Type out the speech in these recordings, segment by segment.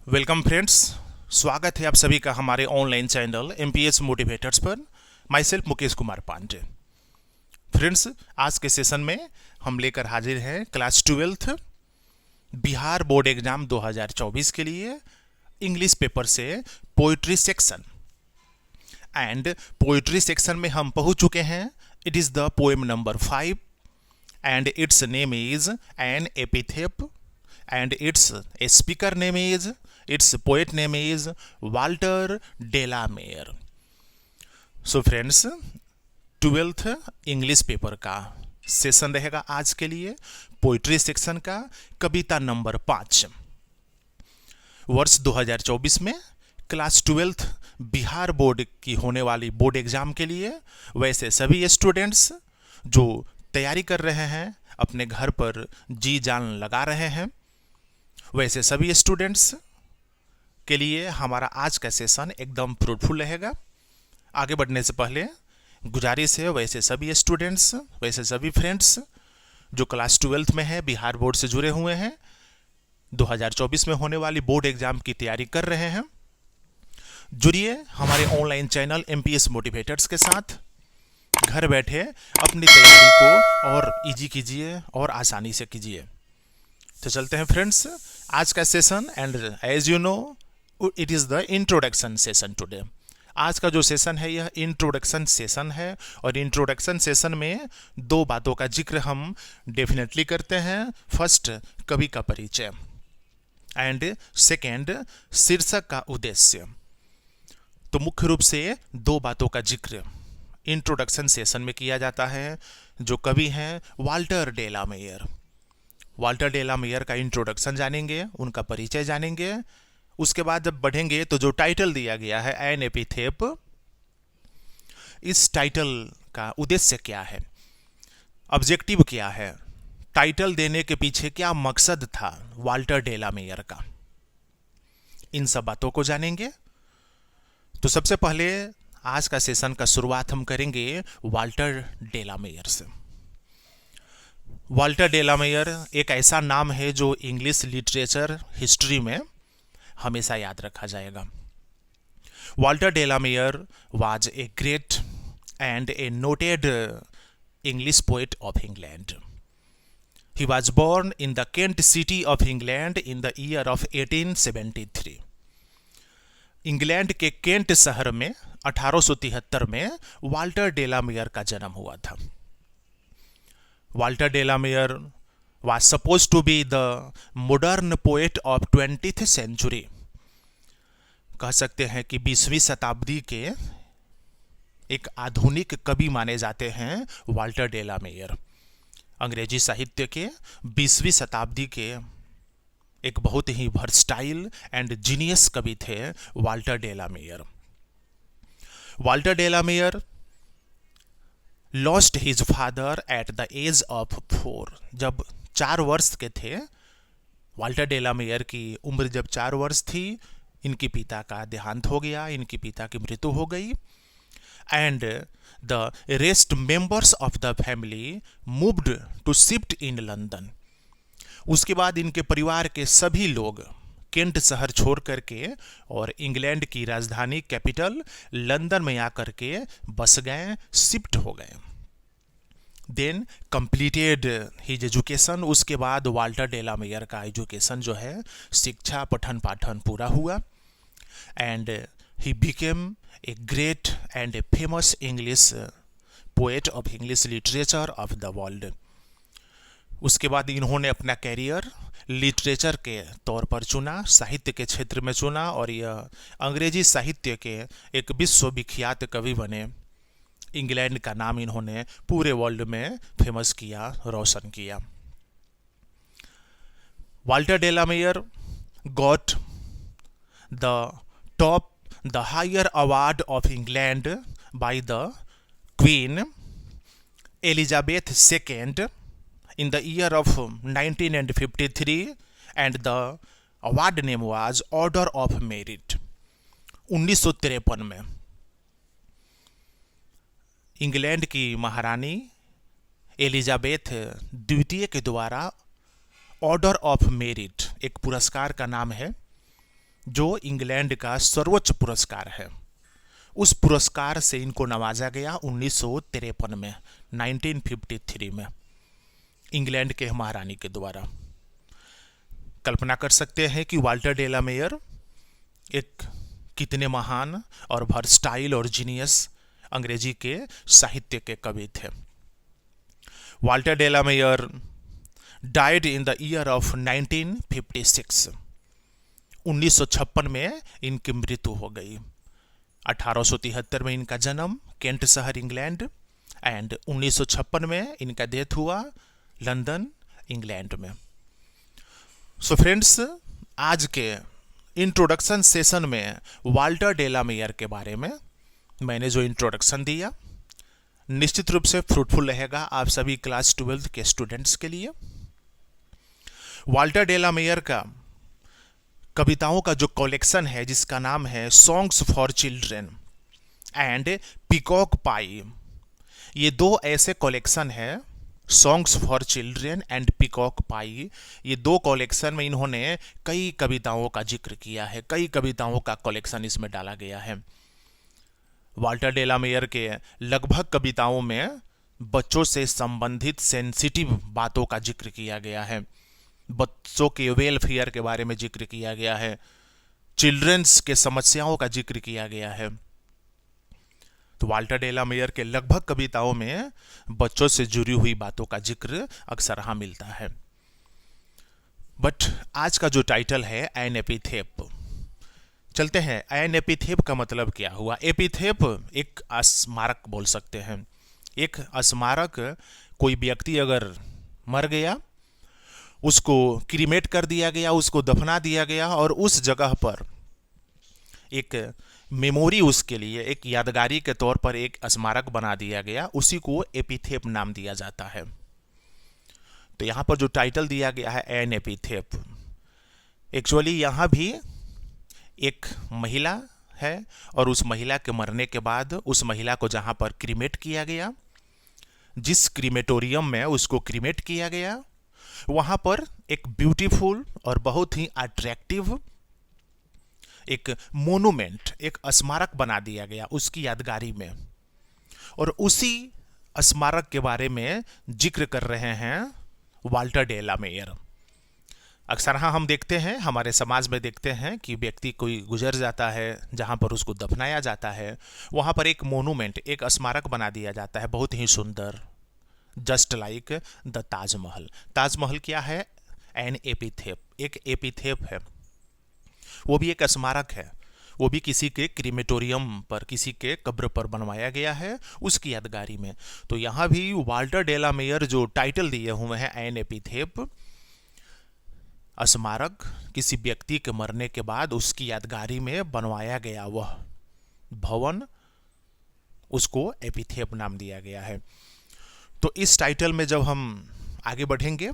Welcome friends. स्वागत है आप सभी का हमारे ऑनलाइन चैनल एमपीएस मोटिवेटर्स पर। Myself Mukesh Kumar Pandey. Friends, आज के सेशन में हम लेकर हाजिर हैं class 12th Bihar board exam 2024 के लिए इंग्लिश पेपर से poetry section. And poetry section में हम पहुंच चुके हैं। It is the poem number 5 and its name is an epitaph and its speaker name is, its poet name is Walter de la Mare. So friends, 12th English paper का session रहेगा आज के लिए पोइट्री सेक्शन का कविता नंबर 5। वर्ष 2024 में class 12th Bihar board की होने वाली बोर्ड एग्जाम के लिए वैसे सभी स्टूडेंट्स जो तैयारी कर रहे हैं, अपने घर पर जी जान लगा रहे हैं, वैसे सभी स्टूडेंट्स के लिए हमारा आज का सेशन एकदम फ्रूटफुल रहेगा। आगे बढ़ने से पहले गुजारिश है, वैसे सभी स्टूडेंट्स, वैसे सभी फ्रेंड्स जो क्लास 12th में है, बिहार बोर्ड से जुड़े हुए हैं, 2024 में होने वाली बोर्ड एग्जाम की तैयारी कर रहे हैं, जुड़िए हमारे ऑनलाइन चैनल एमपीएस मोटिवेटर्स के साथ। घर बैठे अपनी तैयारी को और इजी कीजिए और आसानी से कीजिए। तो चलते हैं फ्रेंड्स आज का session. And as you know it is the introduction session today. आज का जो सेशन है यह इंट्रोडक्शन सेशन है और इंट्रोडक्शन सेशन में दो बातों का जिक्र हम डेफिनेटली करते हैं। फर्स्ट, कवि का परिचय एंड सेकेंड, शीर्षक का उद्देश्य। तो मुख्य रूप से दो बातों का जिक्र इंट्रोडक्शन सेशन में किया जाता है। जो कवि हैं वाल्टर डेलामेयर, वाल्टर डेलामेयर का इंट्रोडक्शन जानेंगे, उनका परिचय जानेंगे। उसके बाद जब बढ़ेंगे तो जो टाइटल दिया गया है एन एपिथेप, इस टाइटल का उद्देश्य क्या है, ऑब्जेक्टिव क्या है, टाइटल देने के पीछे क्या मकसद था वाल्टर डेलामेयर का, इन सब बातों को जानेंगे। तो सबसे पहले आज का सेशन का शुरुआत हम करेंगे वाल्टर डेलामेयर से। वाल्टर डेलामेयर एक ऐसा नाम है जो इंग्लिश लिटरेचर हिस्ट्री में हमेशा याद रखा जाएगा। Walter de la Mare was a great and a noted English poet of England. He was born in the Kent city of England in the year of 1873। England के केंट शहर में 1873 में वाल्टर डेलामेयर का जन्म हुआ था। Walter de la Mare was supposed to be the modern poet of 20th century। कह सकते हैं कि 20वीं शताब्दी के एक आधुनिक कवि माने जाते हैं वाल्टर डेलामेयर। अंग्रेजी साहित्य के 20वीं शताब्दी के एक बहुत ही वर्सटाइल एंड जीनियस कवि थे Walter de la Mare. Walter de la Mare lost his father at the age of 4। जब 4 वर्ष के थे, वाल्टर डेलामेयर की उम्र जब 4 वर्ष थी, इनके पिता का देहांत हो गया, इनके पिता की मृत्यु हो गई। And the rest members of the family moved to shift in London. उसके बाद इनके परिवार के सभी लोग केंट शहर छोड़ करके और इंग्लैंड की राजधानी कैपिटल लंदन में आकर के बस गए, शिफ्ट हो गए। Then completed his education. उसके बाद वाल्टर डेलामेयर का एजुकेशन जो है, शिक्षा पठन पाठन पूरा हुआ। And he became a great and a famous English poet of English literature of the world. उसके बाद इन्होंने अपना कैरियर लिटरेचर के तौर पर चुना, साहित्य के क्षेत्र में चुना और यह अंग्रेजी साहित्य के एक विश्वविख्यात कवि बने। इंग्लैंड का नाम इन्होंने पूरे वर्ल्ड में फेमस किया, रोशन किया। Walter de la Mare got the higher award of England by the Queen Elizabeth II in the year of 1953 and the award name was Order of Merit। 1953 में इंग्लैंड की महारानी एलिजाबेथ द्वितीय के द्वारा ऑर्डर ऑफ मेरिट एक पुरस्कार का नाम है जो इंग्लैंड का सर्वोच्च पुरस्कार है, उस पुरस्कार से इनको नवाजा गया 1953 में, 1953 में, इंग्लैंड के महारानी के द्वारा। कल्पना कर सकते हैं कि वाल्टर डेलामेयर एक कितने महान और वर्सटाइल और जीनियस अंग्रेजी के साहित्य के कवि थे। Walter de la Mare died in the year of 1956। 1956 में इनकी मृत्यु हो गई। 1873 में इनका जन्म केंट शहर इंग्लैंड, एंड 1956 में इनका डेथ हुआ लंदन इंग्लैंड में। सो फ्रेंड्स, आज के इंट्रोडक्शन सेशन में वाल्टर डेलामेयर के बारे में मैंने जो इंट्रोडक्शन दिया, निश्चित रूप से फ्रूटफुल रहेगा आप सभी क्लास 12 के स्टूडेंट्स के लिए। वाल्टर डेलामेयर का कविताओं का जो कलेक्शन है, जिसका नाम है songs for children and peacock pie, ये दो ऐसे कलेक्शन है, songs for children and peacock pie, ये दो कलेक्शन में इन्होंने कई कविताओं का जिक्र किया है, कई कविताओं का कलेक्शन इसमें डाला गया है। वाल्टर डेलामेयर के लगभग कविताओं में बच्चों से संबंधित सेंसिटिव बातों का जिक्र किया गया है, बच्चों के वेलफेयर के बारे में जिक्र किया गया है, चिल्ड्रंस के समस्याओं का जिक्र किया गया है। तो वाल्टर डेलामेयर के लगभग कविताओं में बच्चों से जुड़ी हुई बातों का जिक्र अक्सर यहाँ मिलता है। बट आज का जो टाइटल है एन एपिथेप, चलते हैं एन एपिथेप का मतलब क्या हुआ। एपिथेप एक स्मारक बोल सकते हैं। एक स्मारक, कोई व्यक्ति अगर मर गया, उसको क्रीमेट कर दिया गया, उसको दफना दिया गया और उस जगह पर एक मेमोरी, उसके लिए एक यादगारी के तौर पर एक स्मारक बना दिया गया, उसी को एपिथेप नाम दिया जाता है। तो यहाँ पर जो टाइटल दिया गया है एन एपिथेप, एक्चुअली यहाँ भी एक महिला है और उस महिला के मरने के बाद उस महिला को जहाँ पर क्रीमेट किया गया, जिस क्रीमेटोरियम में उसको क्रीमेट किया गया, वहाँ पर एक ब्यूटीफुल और बहुत ही अट्रैक्टिव एक मोनूमेंट, एक स्मारक बना दिया गया उसकी यादगारी में। और उसी स्मारक के बारे में जिक्र कर रहे हैं वाल्टर डेलामेयर। अक्सर हाँ हम देखते हैं, हमारे समाज में देखते हैं कि व्यक्ति कोई गुजर जाता है, जहाँ पर उसको दफनाया जाता है, वहाँ पर एक मोनूमेंट, एक स्मारक बना दिया जाता है, बहुत ही सुंदर, just like the Taj Mahal. Taj Mahal क्या है? एन एपिथेप, एक एपिथेप है, वो भी एक स्मारक है, वो भी किसी के क्रीमेटोरियम पर, किसी के कब्र पर बनवाया गया है उसकी यादगारी में। तो यहाँ भी वाल्टर डेलामेयर जो टाइटल दिए हुए हैं एन एपिथेप, स्मारक, किसी व्यक्ति के मरने के बाद उसकी यादगारी में बनवाया गया वह भवन, उसको एपिथेप नाम दिया गया है। तो इस टाइटल में जब हम आगे बढ़ेंगे,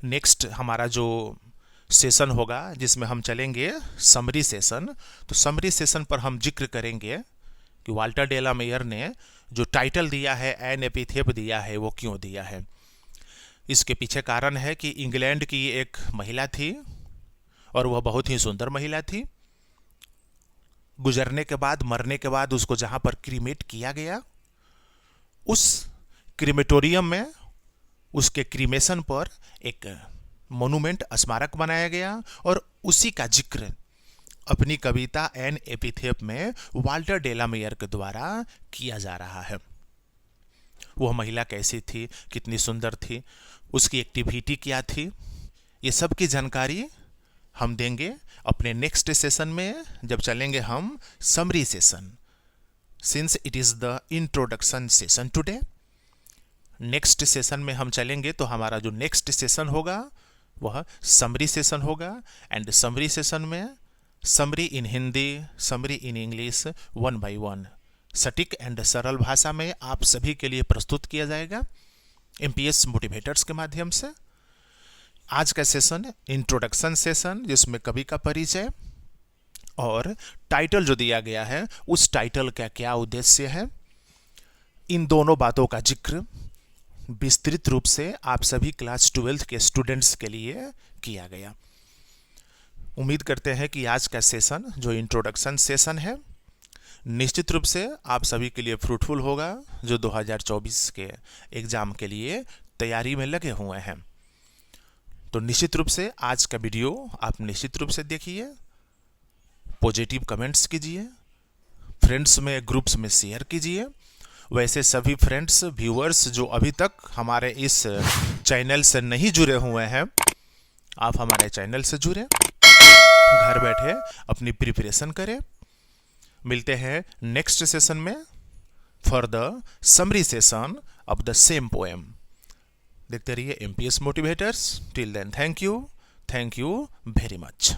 नेक्स्ट हमारा जो सेशन होगा जिसमें हम चलेंगे समरी सेशन, तो समरी सेशन पर हम जिक्र करेंगे कि वाल्टर डेलामेयर ने जो टाइटल दिया है एन एपिथेप दिया है, वो क्यों दिया है। इसके पीछे कारण है कि इंग्लैंड की एक महिला थी और वह बहुत ही सुंदर महिला थी। गुजरने के बाद, मरने के बाद उसको जहाँ पर क्रीमेट किया गया, उस क्रीमेटोरियम में उसके क्रीमेशन पर एक मोनूमेंट, स्मारक बनाया गया और उसी का जिक्र अपनी कविता एन एपिथेप में वाल्टर डेलामेयर के द्वारा किया जा रहा है। वह महिला कैसी थी, कितनी सुंदर थी, उसकी एक्टिविटी क्या थी, ये सब की जानकारी हम देंगे अपने नेक्स्ट सेशन में, जब चलेंगे हम summary session. Since it is the introduction session today, next session में हम चलेंगे तो हमारा जो नेक्स्ट सेशन होगा वह समरी सेशन होगा। एंड समरी सेशन में summary in Hindi, summary in English, 1 by 1 सटीक एंड सरल भाषा में आप सभी के लिए प्रस्तुत किया जाएगा एमपीएस मोटिवेटर्स के माध्यम से। आज का सेशन इंट्रोडक्शन सेशन, जिसमें कवि का परिचय और टाइटल जो दिया गया है, उस टाइटल का क्या उद्देश्य है, इन दोनों बातों का जिक्र विस्तृत रूप से आप सभी क्लास 12 के स्टूडेंट्स के लिए किया गया। उम्मीद करते हैं कि आज का सेशन जो इंट्रोडक्शन सेशन है निश्चित रूप से आप सभी के लिए फ्रूटफुल होगा, जो 2024 के एग्ज़ाम के लिए तैयारी में लगे हुए हैं। तो निश्चित रूप से आज का वीडियो आप निश्चित रूप से देखिए, पॉजिटिव कमेंट्स कीजिए, फ्रेंड्स में ग्रुप्स में शेयर कीजिए। वैसे सभी फ्रेंड्स व्यूअर्स जो अभी तक हमारे इस चैनल से नहीं जुड़े हुए हैं, आप हमारे चैनल से जुड़े, घर बैठे अपनी प्रिपरेशन करें। मिलते हैं नेक्स्ट सेशन में for the summary session of the same poem. देखते रहिए MPS motivators. Till then thank you very much.